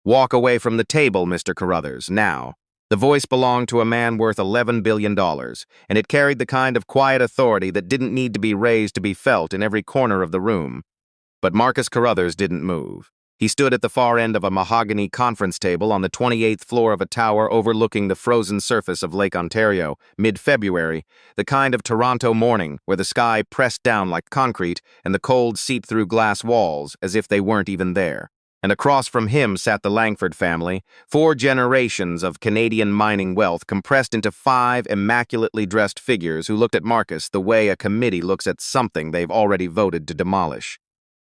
"Walk away from the table, Mr. Carruthers, now." The voice belonged to a man worth $11 billion, and it carried the kind of quiet authority that didn't need to be raised to be felt in every corner of the room. But Marcus Carruthers didn't move. He stood at the far end of a mahogany conference table on the 28th floor of a tower overlooking the frozen surface of Lake Ontario, mid-February, the kind of Toronto morning where the sky pressed down like concrete and the cold seeped through glass walls as if they weren't even there. And across from him sat the Langford family, 4 generations of Canadian mining wealth compressed into 5 immaculately dressed figures who looked at Marcus the way a committee looks at something they've already voted to demolish.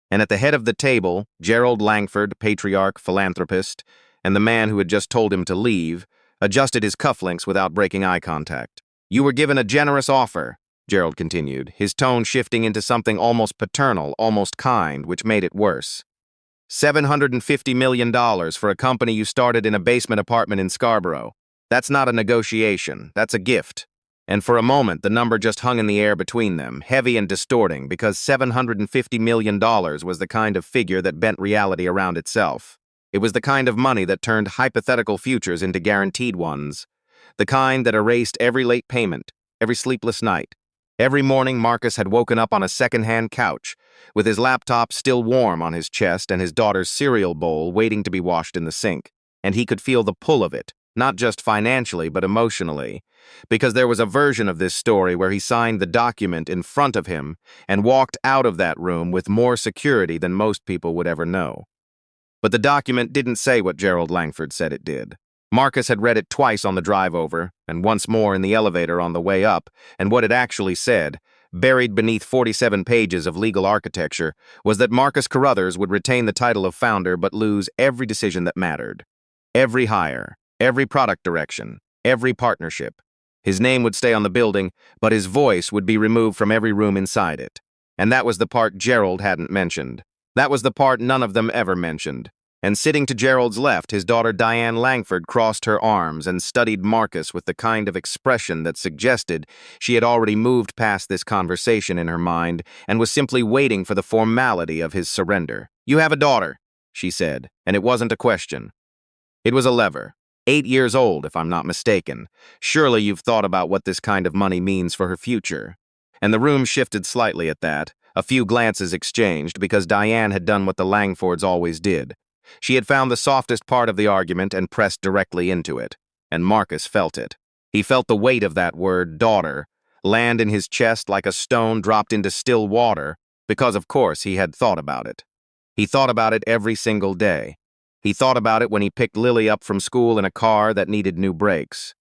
And at the head of the table, Gerald Langford, patriarch, philanthropist, and the man who had just told him to leave, adjusted his cufflinks without breaking eye contact. "You were given a generous offer," Gerald continued, his tone shifting into something almost paternal, almost kind, which made it worse. $750 million for a company you started in a basement apartment in Scarborough. That's not a negotiation, that's a gift. And for a moment, the number just hung in the air between them, heavy and distorting, because $750 million was the kind of figure that bent reality around itself. It was the kind of money that turned hypothetical futures into guaranteed ones. The kind that erased every late payment, every sleepless night. Every morning, Marcus had woken up on a second-hand couch, with his laptop still warm on his chest and his daughter's cereal bowl waiting to be washed in the sink. And he could feel the pull of it, not just financially but emotionally, because there was a version of this story where he signed the document in front of him and walked out of that room with more security than most people would ever know. But the document didn't say what Gerald Langford said it did. Marcus had read it twice on the drive over, and once more in the elevator on the way up, and what it actually said, buried beneath 47 pages of legal architecture, was that Marcus Carruthers would retain the title of founder but lose every decision that mattered. Every hire, every product direction, every partnership. His name would stay on the building, but his voice would be removed from every room inside it. And that was the part Gerald hadn't mentioned. That was the part none of them ever mentioned. And sitting to Gerald's left, his daughter Diane Langford crossed her arms and studied Marcus with the kind of expression that suggested she had already moved past this conversation in her mind and was simply waiting for the formality of his surrender. "You have a daughter," she said, and it wasn't a question. It was a lever. 8 years old, if I'm not mistaken. Surely you've thought about what this kind of money means for her future. And the room shifted slightly at that, a few glances exchanged because Diane had done what the Langfords always did. She had found the softest part of the argument and pressed directly into it. And Marcus felt it. He felt the weight of that word, daughter, land in his chest like a stone dropped into still water, because of course he had thought about it. He thought about it every single day. He thought about it when he picked Lily up from school in a car that needed new brakes.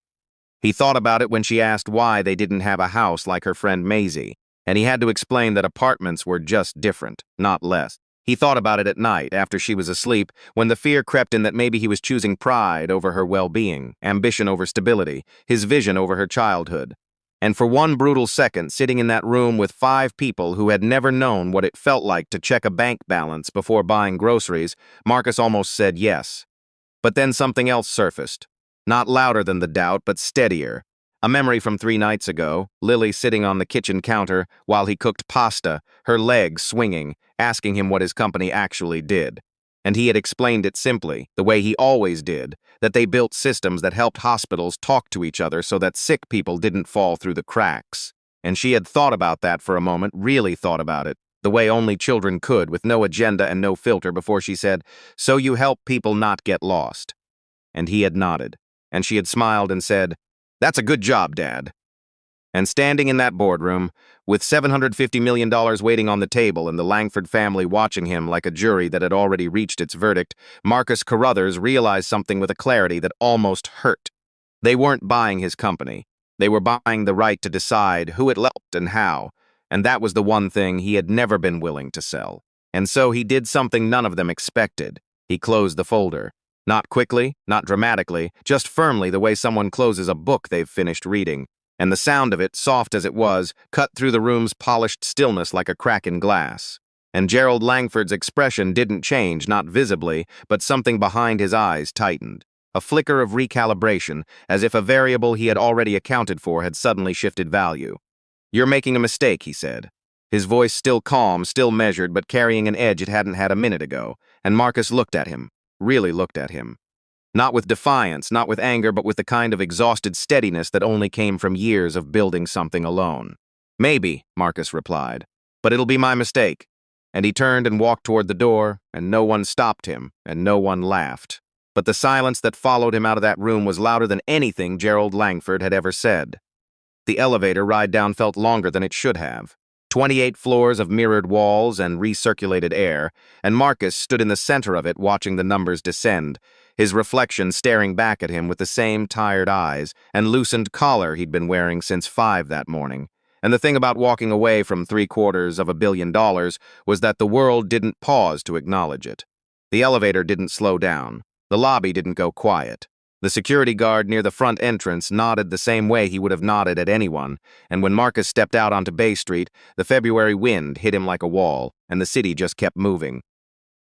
He thought about it when she asked why they didn't have a house like her friend Maisie, and he had to explain that apartments were just different, not less. He thought about it at night, after she was asleep, when the fear crept in that maybe he was choosing pride over her well-being, ambition over stability, his vision over her childhood. And for one brutal second, sitting in that room with 5 people who had never known what it felt like to check a bank balance before buying groceries, Marcus almost said yes. But then something else surfaced. Not louder than the doubt, but steadier. A memory from 3 nights ago, Lily sitting on the kitchen counter while he cooked pasta, her legs swinging, asking him what his company actually did. And he had explained it simply, the way he always did, that they built systems that helped hospitals talk to each other so that sick people didn't fall through the cracks. And she had thought about that for a moment, really thought about it, the way only children could, with no agenda and no filter, before she said, "So you help people not get lost." And he had nodded, and she had smiled and said, "That's a good job, Dad." And standing in that boardroom, with $750 million waiting on the table and the Langford family watching him like a jury that had already reached its verdict, Marcus Carruthers realized something with a clarity that almost hurt. They weren't buying his company. They were buying the right to decide who it helped and how, and that was the one thing he had never been willing to sell. And so he did something none of them expected. He closed the folder. Not quickly, not dramatically, just firmly the way someone closes a book they've finished reading. And the sound of it, soft as it was, cut through the room's polished stillness like a crack in glass. And Gerald Langford's expression didn't change, not visibly, but something behind his eyes tightened. A flicker of recalibration, as if a variable he had already accounted for had suddenly shifted value. "You're making a mistake," he said. His voice still calm, still measured, but carrying an edge it hadn't had a minute ago, and Marcus looked at him. really looked at him. Not with defiance, not with anger, but with the kind of exhausted steadiness that only came from years of building something alone. "Maybe," Marcus replied, "but it'll be my mistake." And he turned and walked toward the door, and no one stopped him, and no one laughed. But the silence that followed him out of that room was louder than anything Gerald Langford had ever said. The elevator ride down felt longer than it should have. 28 floors of mirrored walls and recirculated air, and Marcus stood in the center of it watching the numbers descend, his reflection staring back at him with the same tired eyes and loosened collar he'd been wearing since 5 that morning. And the thing about walking away from $750 million was that the world didn't pause to acknowledge it. The elevator didn't slow down. The lobby didn't go quiet. The security guard near the front entrance nodded the same way he would have nodded at anyone, and when Marcus stepped out onto Bay Street, the February wind hit him like a wall, and the city just kept moving.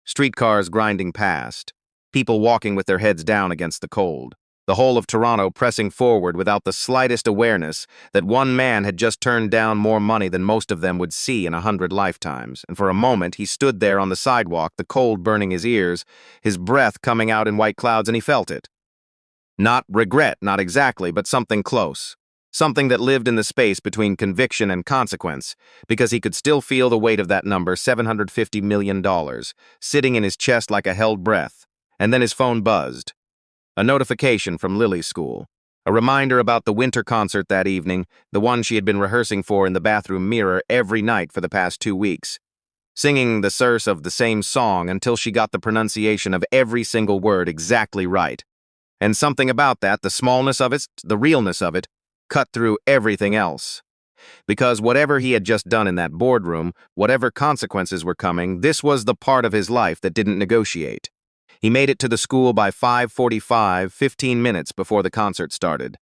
Streetcars grinding past, people walking with their heads down against the cold, the whole of Toronto pressing forward without the slightest awareness that one man had just turned down more money than most of them would see in 100 lifetimes, and for a moment he stood there on the sidewalk, the cold burning his ears, his breath coming out in white clouds, and he felt it. Not regret, not exactly, but something close. Something that lived in the space between conviction and consequence, because he could still feel the weight of that number, $750 million, sitting in his chest like a held breath. And then his phone buzzed. A notification from Lily's school. A reminder about the winter concert that evening, the one she had been rehearsing for in the bathroom mirror every night for the past 2 weeks. Singing the verse of the same song until she got the pronunciation of every single word exactly right. And something about that, the smallness of it, the realness of it, cut through everything else. Because whatever he had just done in that boardroom, whatever consequences were coming, this was the part of his life that didn't negotiate. He made it to the school by 5:45, 15 minutes before the concert started.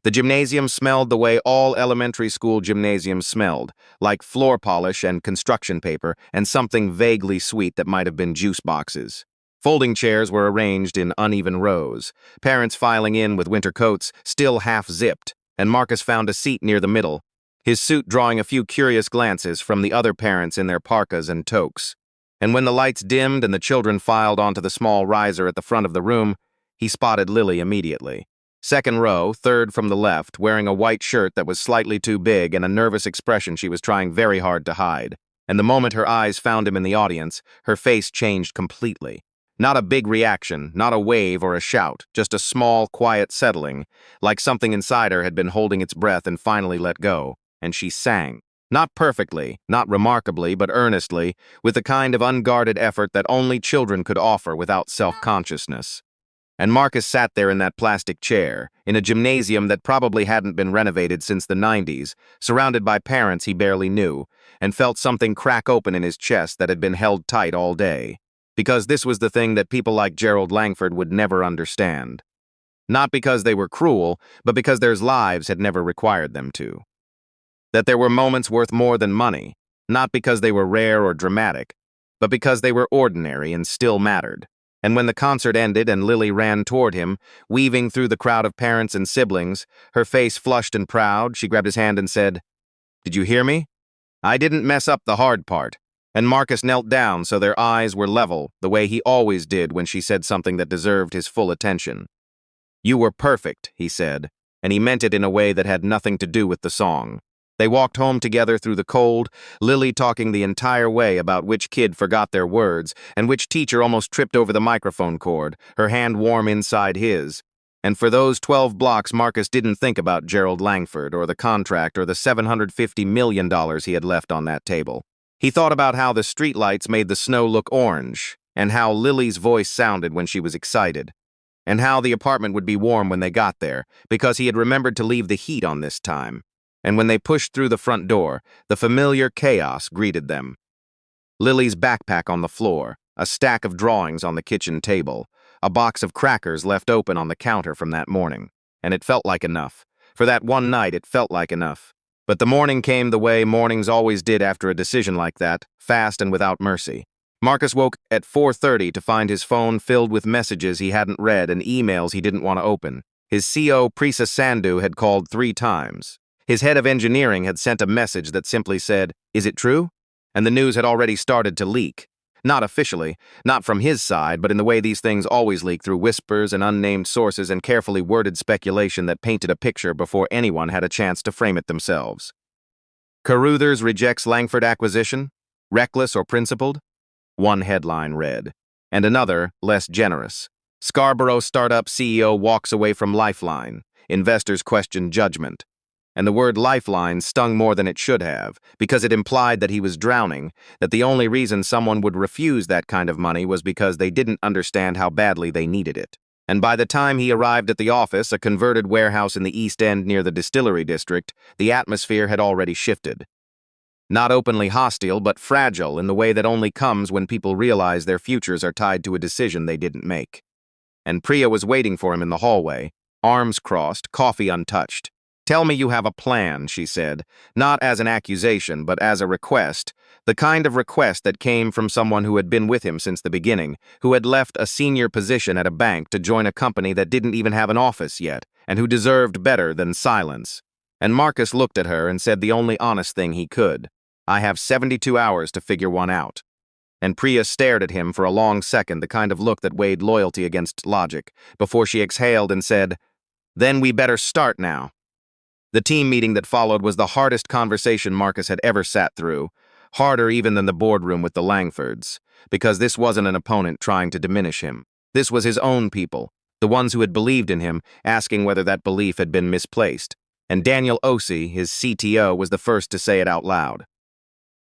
The gymnasium smelled the way all elementary school gymnasiums smelled, like floor polish and construction paper and something vaguely sweet that might have been juice boxes. Folding chairs were arranged in uneven rows, parents filing in with winter coats still half-zipped, and Marcus found a seat near the middle, his suit drawing a few curious glances from the other parents in their parkas and toques. And when the lights dimmed and the children filed onto the small riser at the front of the room, he spotted Lily immediately. Second row, third from the left, wearing a white shirt that was slightly too big and a nervous expression she was trying very hard to hide. And the moment her eyes found him in the audience, her face changed completely. Not a big reaction, not a wave or a shout, just a small, quiet settling, like something inside her had been holding its breath and finally let go, and she sang. Not perfectly, not remarkably, but earnestly, with the kind of unguarded effort that only children could offer without self-consciousness. And Marcus sat there in that plastic chair, in a gymnasium that probably hadn't been renovated since the 90s, surrounded by parents he barely knew, and felt something crack open in his chest that had been held tight all day. Because this was the thing that people like Gerald Langford would never understand. Not because they were cruel, but because their lives had never required them to. That there were moments worth more than money, not because they were rare or dramatic, but because they were ordinary and still mattered. And when the concert ended and Lily ran toward him, weaving through the crowd of parents and siblings, her face flushed and proud, she grabbed his hand and said, "Did you hear me? I didn't mess up the hard part." And Marcus knelt down so their eyes were level, the way he always did when she said something that deserved his full attention. "You were perfect," he said, and he meant it in a way that had nothing to do with the song. They walked home together through the cold, Lily talking the entire way about which kid forgot their words and which teacher almost tripped over the microphone cord, her hand warm inside his. And for those 12 blocks, Marcus didn't think about Gerald Langford or the contract or the $750 million he had left on that table. He thought about how the streetlights made the snow look orange, and how Lily's voice sounded when she was excited, and how the apartment would be warm when they got there, because he had remembered to leave the heat on this time. And when they pushed through the front door, the familiar chaos greeted them. Lily's backpack on the floor, a stack of drawings on the kitchen table, a box of crackers left open on the counter from that morning. And it felt like enough. For that one night, it felt like enough. But the morning came the way mornings always did after a decision like that, fast and without mercy. Marcus woke at 4:30 to find his phone filled with messages he hadn't read and emails he didn't want to open. His CO, Prisa Sandhu, had called 3 times. His head of engineering had sent a message that simply said, "Is it true?" And the news had already started to leak. Not officially, not from his side, but in the way these things always leak through whispers and unnamed sources and carefully worded speculation that painted a picture before anyone had a chance to frame it themselves. Carruthers rejects Langford acquisition? Reckless or principled? One headline read. And another, less generous. Scarborough startup CEO walks away from Lifeline. Investors question judgment. And the word lifeline stung more than it should have, because it implied that he was drowning, that the only reason someone would refuse that kind of money was because they didn't understand how badly they needed it. And by the time he arrived at the office, a converted warehouse in the East End near the distillery district, the atmosphere had already shifted. Not openly hostile, but fragile in the way that only comes when people realize their futures are tied to a decision they didn't make. And Priya was waiting for him in the hallway, arms crossed, coffee untouched. "Tell me you have a plan," she said, not as an accusation, but as a request, the kind of request that came from someone who had been with him since the beginning, who had left a senior position at a bank to join a company that didn't even have an office yet, and who deserved better than silence. And Marcus looked at her and said the only honest thing he could. "I have 72 hours to figure one out." And Priya stared at him for a long second, the kind of look that weighed loyalty against logic, before she exhaled and said, "Then we better start now." The team meeting that followed was the hardest conversation Marcus had ever sat through, harder even than the boardroom with the Langfords, because this wasn't an opponent trying to diminish him. This was his own people, the ones who had believed in him, asking whether that belief had been misplaced. And Daniel Osei, his CTO, was the first to say it out loud.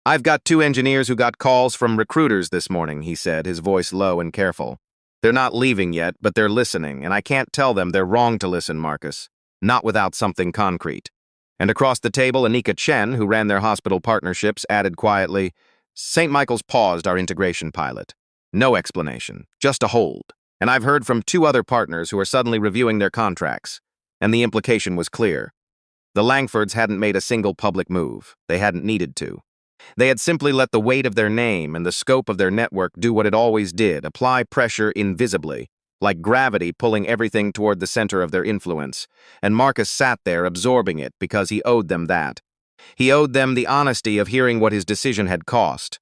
"I've got 2 engineers who got calls from recruiters this morning," he said, his voice low and careful. "They're not leaving yet, but they're listening, and I can't tell them they're wrong to listen, Marcus. Not without something concrete." And across the table, Anika Chen, who ran their hospital partnerships, added quietly, "St. Michael's paused our integration pilot. No explanation, just a hold. And I've heard from 2 other partners who are suddenly reviewing their contracts." And the implication was clear. The Langfords hadn't made a single public move. They hadn't needed to. They had simply let the weight of their name and the scope of their network do what it always did, apply pressure invisibly, like gravity pulling everything toward the center of their influence, and Marcus sat there absorbing it because he owed them that. He owed them the honesty of hearing what his decision had cost.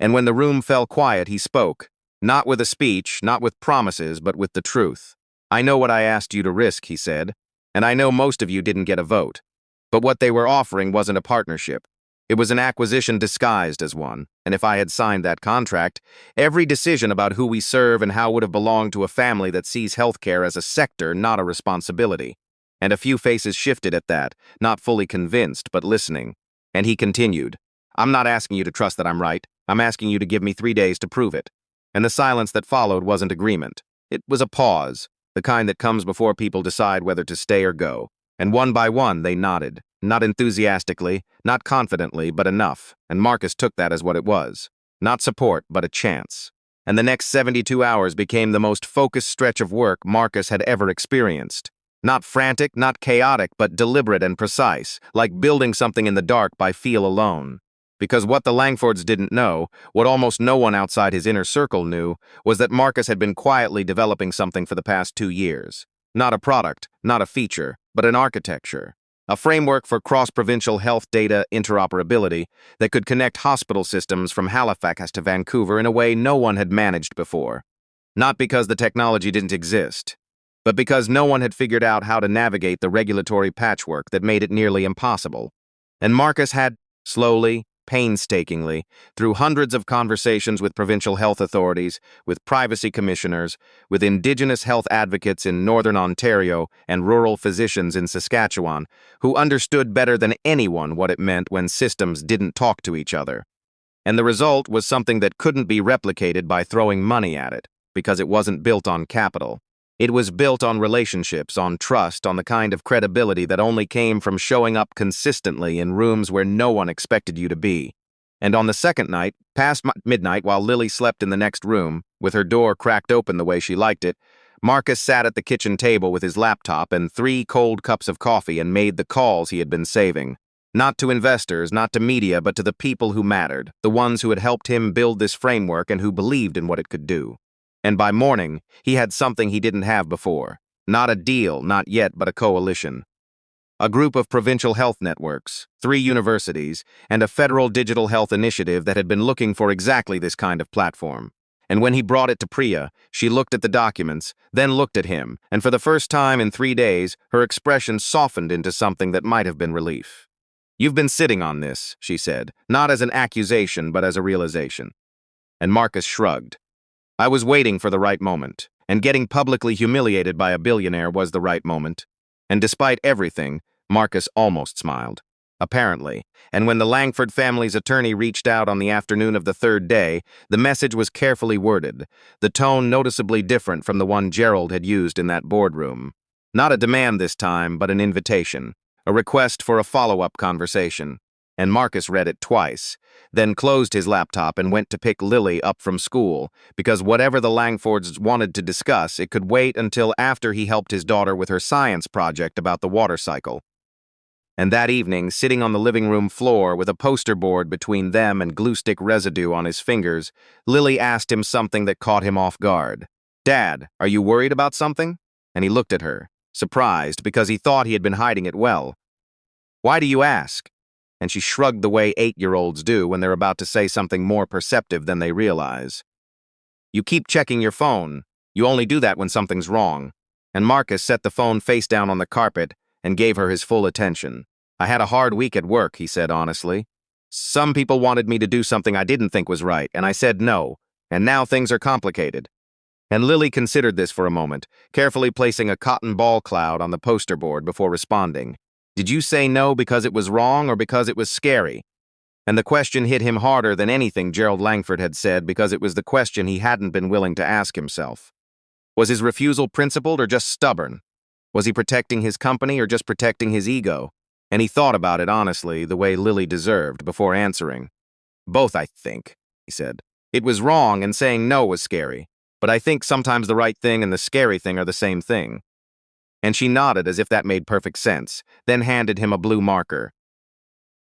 And when the room fell quiet, he spoke, not with a speech, not with promises, but with the truth. "I know what I asked you to risk," he said, "and I know most of you didn't get a vote. But what they were offering wasn't a partnership. It was an acquisition disguised as one, and if I had signed that contract, every decision about who we serve and how would have belonged to a family that sees healthcare as a sector, not a responsibility." And a few faces shifted at that, not fully convinced, but listening. And he continued, "I'm not asking you to trust that I'm right. I'm asking you to give me 3 days to prove it." And the silence that followed wasn't agreement. It was a pause, the kind that comes before people decide whether to stay or go. And one by one, they nodded. Not enthusiastically, not confidently, but enough, and Marcus took that as what it was. Not support, but a chance. And the next 72 hours became the most focused stretch of work Marcus had ever experienced. Not frantic, not chaotic, but deliberate and precise, like building something in the dark by feel alone. Because what the Langfords didn't know, what almost no one outside his inner circle knew, was that Marcus had been quietly developing something for the past 2 years. Not a product, not a feature, but an architecture. A framework for cross-provincial health data interoperability that could connect hospital systems from Halifax to Vancouver in a way no one had managed before. Not because the technology didn't exist, but because no one had figured out how to navigate the regulatory patchwork that made it nearly impossible. And Marcus had, slowly, painstakingly, through hundreds of conversations with provincial health authorities, with privacy commissioners, with Indigenous health advocates in Northern Ontario and rural physicians in Saskatchewan, who understood better than anyone what it meant when systems didn't talk to each other. And the result was something that couldn't be replicated by throwing money at it, because it wasn't built on capital. It was built on relationships, on trust, on the kind of credibility that only came from showing up consistently in rooms where no one expected you to be. And on the second night, past midnight while Lily slept in the next room, with her door cracked open the way she liked it, Marcus sat at the kitchen table with his laptop and 3 cold cups of coffee and made the calls he had been saving. Not to investors, not to media, but to the people who mattered, the ones who had helped him build this framework and who believed in what it could do. And by morning, he had something he didn't have before. Not a deal, not yet, but a coalition. A group of provincial health networks, 3 universities, and a federal digital health initiative that had been looking for exactly this kind of platform. And when he brought it to Priya, she looked at the documents, then looked at him, and for the first time in 3 days, her expression softened into something that might have been relief. "You've been sitting on this," she said, not as an accusation, but as a realization. And Marcus shrugged. "I was waiting for the right moment, and getting publicly humiliated by a billionaire was the right moment." And despite everything, Marcus almost smiled. Apparently, and when the Langford family's attorney reached out on the afternoon of the 3rd day, the message was carefully worded, the tone noticeably different from the one Gerald had used in that boardroom. Not a demand this time, but an invitation, a request for a follow-up conversation. And Marcus read it twice, then closed his laptop and went to pick Lily up from school, because whatever the Langfords wanted to discuss, it could wait until after he helped his daughter with her science project about the water cycle. And that evening, sitting on the living room floor with a poster board between them and glue stick residue on his fingers, Lily asked him something that caught him off guard. "Dad, are you worried about something?" And he looked at her, surprised because he thought he had been hiding it well. "Why do you ask?" And she shrugged the way 8-year-olds do when they're about to say something more perceptive than they realize. "You keep checking your phone. You only do that when something's wrong." And Marcus set the phone face down on the carpet and gave her his full attention. "I had a hard week at work," he said honestly. "Some people wanted me to do something I didn't think was right, and I said no, and now things are complicated." And Lily considered this for a moment, carefully placing a cotton ball cloud on the poster board before responding. "Did you say no because it was wrong or because it was scary?" And the question hit him harder than anything Gerald Langford had said because it was the question he hadn't been willing to ask himself. Was his refusal principled or just stubborn? Was he protecting his company or just protecting his ego? And he thought about it honestly, the way Lily deserved, before answering. "Both, I think," he said. "It was wrong and saying no was scary, but I think sometimes the right thing and the scary thing are the same thing." And she nodded as if that made perfect sense, then handed him a blue marker.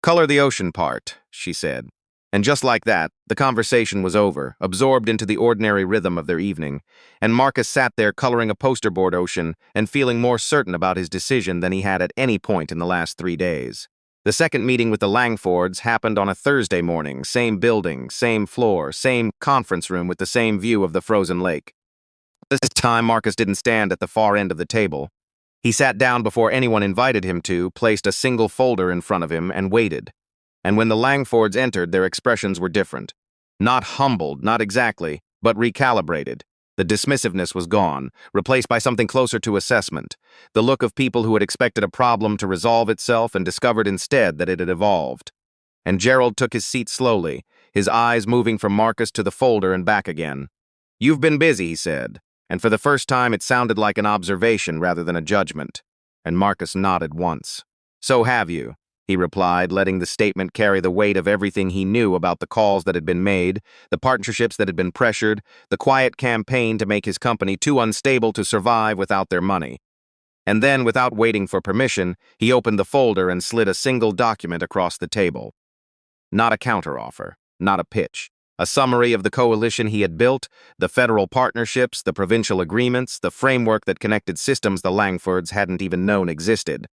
"Color the ocean part," she said. And just like that, the conversation was over, absorbed into the ordinary rhythm of their evening, and Marcus sat there coloring a poster board ocean and feeling more certain about his decision than he had at any point in the last 3 days. The second meeting with the Langfords happened on a Thursday morning, same building, same floor, same conference room with the same view of the frozen lake. This time, Marcus didn't stand at the far end of the table. He sat down before anyone invited him to, placed a single folder in front of him, and waited. And when the Langfords entered, their expressions were different. Not humbled, not exactly, but recalibrated. The dismissiveness was gone, replaced by something closer to assessment, the look of people who had expected a problem to resolve itself and discovered instead that it had evolved. And Gerald took his seat slowly, his eyes moving from Marcus to the folder and back again. "You've been busy," he said, and for the first time it sounded like an observation rather than a judgment. And Marcus nodded once. "So have you," he replied, letting the statement carry the weight of everything he knew about the calls that had been made, the partnerships that had been pressured, the quiet campaign to make his company too unstable to survive without their money. And then, without waiting for permission, he opened the folder and slid a single document across the table. Not a counteroffer, not a pitch. A summary of the coalition he had built, the federal partnerships, the provincial agreements, the framework that connected systems the Langfords hadn't even known existed.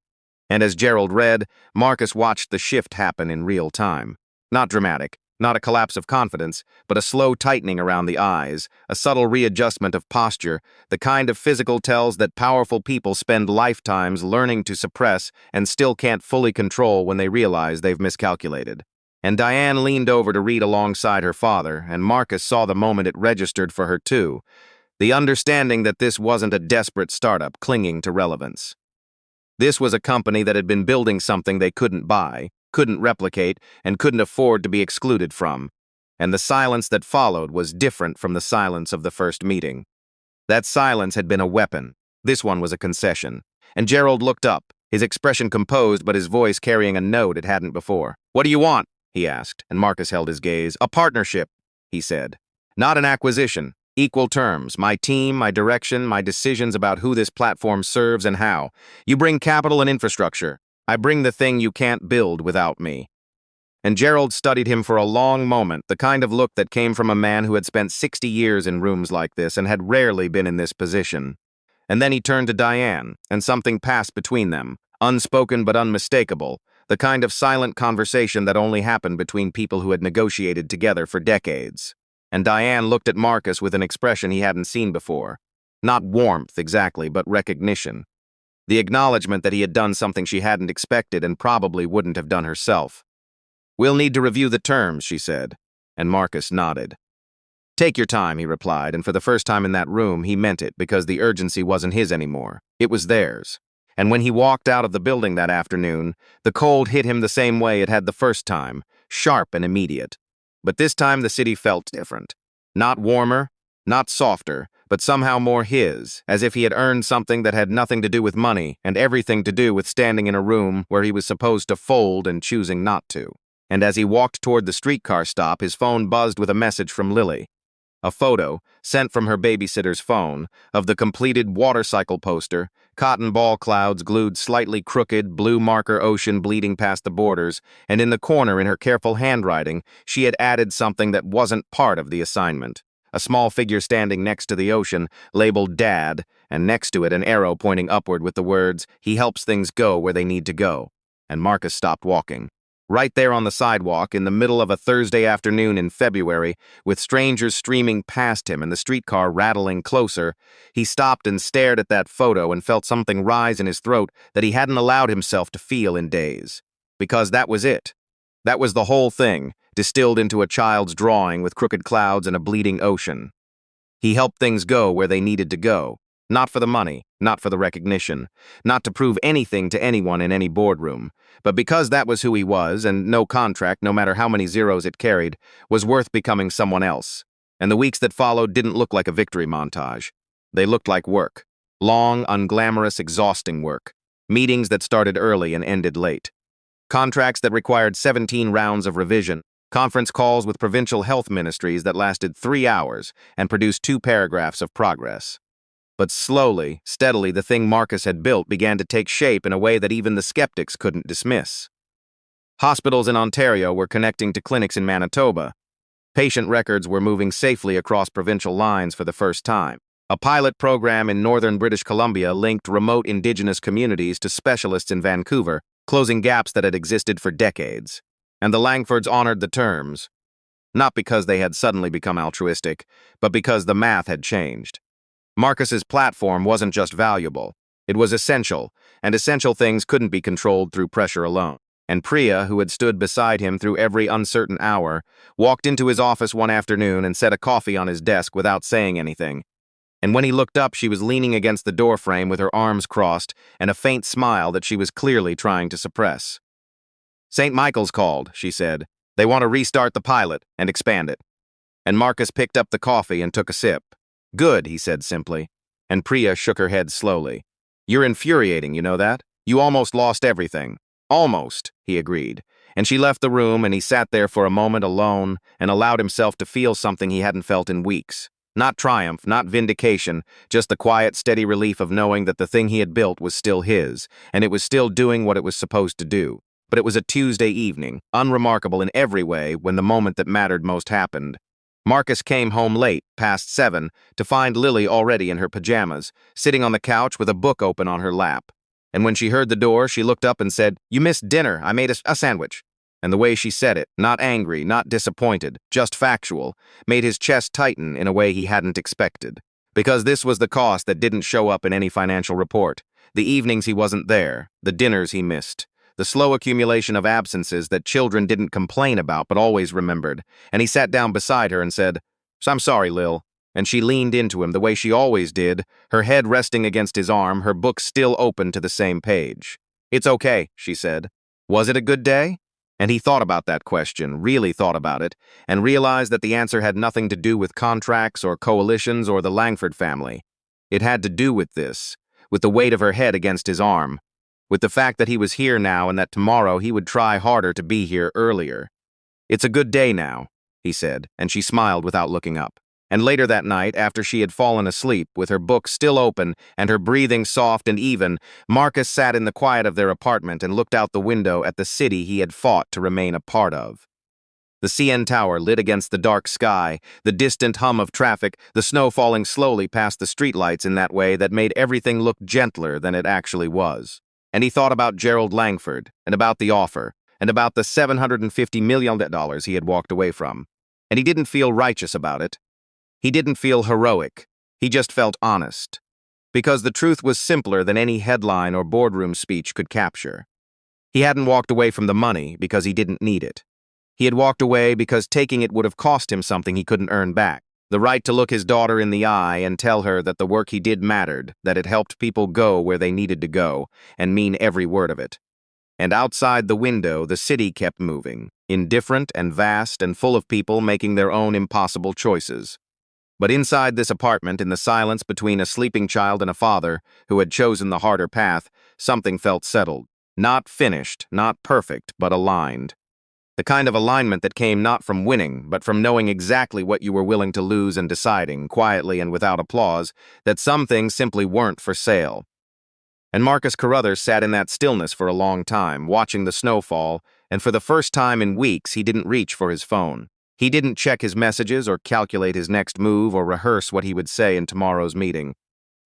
And as Gerald read, Marcus watched the shift happen in real time. Not dramatic, not a collapse of confidence, but a slow tightening around the eyes, a subtle readjustment of posture, the kind of physical tells that powerful people spend lifetimes learning to suppress and still can't fully control when they realize they've miscalculated. And Diane leaned over to read alongside her father, and Marcus saw the moment it registered for her too, the understanding that this wasn't a desperate startup clinging to relevance. This was a company that had been building something they couldn't buy, couldn't replicate, and couldn't afford to be excluded from. And the silence that followed was different from the silence of the first meeting. That silence had been a weapon. This one was a concession. And Gerald looked up, his expression composed but his voice carrying a note it hadn't before. "What do you want?" he asked, and Marcus held his gaze. "A partnership," he said. "Not an acquisition. Equal terms, my team, my direction, my decisions about who this platform serves and how. You bring capital and infrastructure. I bring the thing you can't build without me." And Gerald studied him for a long moment, the kind of look that came from a man who had spent 60 years in rooms like this and had rarely been in this position. And then he turned to Diane, and something passed between them, unspoken but unmistakable, the kind of silent conversation that only happened between people who had negotiated together for decades. And Diane looked at Marcus with an expression he hadn't seen before. Not warmth, exactly, but recognition. The acknowledgement that he had done something she hadn't expected and probably wouldn't have done herself. "We'll need to review the terms," she said, and Marcus nodded. "Take your time," he replied, and for the first time in that room, he meant it because the urgency wasn't his anymore. It was theirs. And when he walked out of the building that afternoon, the cold hit him the same way it had the first time, sharp and immediate. But this time the city felt different. Not warmer, not softer, but somehow more his, as if he had earned something that had nothing to do with money and everything to do with standing in a room where he was supposed to fold and choosing not to. And as he walked toward the streetcar stop, his phone buzzed with a message from Lily. A photo, sent from her babysitter's phone, of the completed water cycle poster, cotton ball clouds glued slightly crooked, blue marker ocean bleeding past the borders, and in the corner in her careful handwriting, she had added something that wasn't part of the assignment. A small figure standing next to the ocean, labeled Dad, and next to it an arrow pointing upward with the words, "He helps things go where they need to go." And Marcus stopped walking. Right there on the sidewalk, in the middle of a Thursday afternoon in February, with strangers streaming past him and the streetcar rattling closer, he stopped and stared at that photo and felt something rise in his throat that he hadn't allowed himself to feel in days. Because that was it. That was the whole thing, distilled into a child's drawing with crooked clouds and a bleeding ocean. He helped things go where they needed to go. Not for the money, not for the recognition, not to prove anything to anyone in any boardroom, but because that was who he was, and no contract, no matter how many zeros it carried, was worth becoming someone else. And the weeks that followed didn't look like a victory montage. They looked like work. Long, unglamorous, exhausting work. Meetings that started early and ended late. Contracts that required 17 rounds of revision. Conference calls with provincial health ministries that lasted 3 hours and produced 2 paragraphs of progress. But slowly, steadily, the thing Marcus had built began to take shape in a way that even the skeptics couldn't dismiss. Hospitals in Ontario were connecting to clinics in Manitoba. Patient records were moving safely across provincial lines for the first time. A pilot program in northern British Columbia linked remote Indigenous communities to specialists in Vancouver, closing gaps that had existed for decades. And the Langfords honored the terms. Not because they had suddenly become altruistic, but because the math had changed. Marcus's platform wasn't just valuable. It was essential, and essential things couldn't be controlled through pressure alone. And Priya, who had stood beside him through every uncertain hour, walked into his office one afternoon and set a coffee on his desk without saying anything. And when he looked up, she was leaning against the doorframe with her arms crossed and a faint smile that she was clearly trying to suppress. "St. Michael's called," she said. "They want to restart the pilot and expand it." And Marcus picked up the coffee and took a sip. "Good," he said simply. And Priya shook her head slowly. "You're infuriating, you know that? You almost lost everything." "Almost," he agreed. And she left the room and he sat there for a moment alone and allowed himself to feel something he hadn't felt in weeks. Not triumph, not vindication, just the quiet, steady relief of knowing that the thing he had built was still his, and it was still doing what it was supposed to do. But it was a Tuesday evening, unremarkable in every way, when the moment that mattered most happened. Marcus came home late, past 7, to find Lily already in her pajamas, sitting on the couch with a book open on her lap. And when she heard the door, she looked up and said, "You missed dinner. I made a sandwich." And the way she said it, not angry, not disappointed, just factual, made his chest tighten in a way he hadn't expected. Because this was the cost that didn't show up in any financial report. The evenings he wasn't there, the dinners he missed. The slow accumulation of absences that children didn't complain about but always remembered, and he sat down beside her and said, "So I'm sorry, Lil." And she leaned into him the way she always did, her head resting against his arm, her book still open to the same page. "It's okay," she said. "Was it a good day?" And he thought about that question, really thought about it, and realized that the answer had nothing to do with contracts or coalitions or the Langford family. It had to do with this, with the weight of her head against his arm, with the fact that he was here now and that tomorrow he would try harder to be here earlier. "It's a good day now," he said, and she smiled without looking up. And later that night, after she had fallen asleep, with her book still open and her breathing soft and even, Marcus sat in the quiet of their apartment and looked out the window at the city he had fought to remain a part of. The CN Tower lit against the dark sky, the distant hum of traffic, the snow falling slowly past the streetlights in that way that made everything look gentler than it actually was. And he thought about Gerald Langford, and about the offer, and about the $750 million he had walked away from. And he didn't feel righteous about it. He didn't feel heroic. He just felt honest. Because the truth was simpler than any headline or boardroom speech could capture. He hadn't walked away from the money because he didn't need it. He had walked away because taking it would have cost him something he couldn't earn back. The right to look his daughter in the eye and tell her that the work he did mattered, that it helped people go where they needed to go, and mean every word of it. And outside the window, the city kept moving, indifferent and vast and full of people making their own impossible choices. But inside this apartment, in the silence between a sleeping child and a father who had chosen the harder path, something felt settled. Not finished, not perfect, but aligned. The kind of alignment that came not from winning, but from knowing exactly what you were willing to lose and deciding, quietly and without applause, that some things simply weren't for sale. And Marcus Carruthers sat in that stillness for a long time, watching the snow fall, and for the first time in weeks he didn't reach for his phone. He didn't check his messages or calculate his next move or rehearse what he would say in tomorrow's meeting.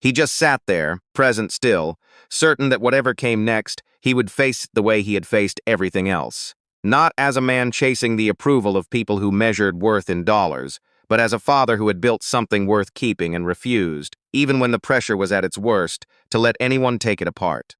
He just sat there, present still, certain that whatever came next, he would face the way he had faced everything else. Not as a man chasing the approval of people who measured worth in dollars, but as a father who had built something worth keeping and refused, even when the pressure was at its worst, to let anyone take it apart.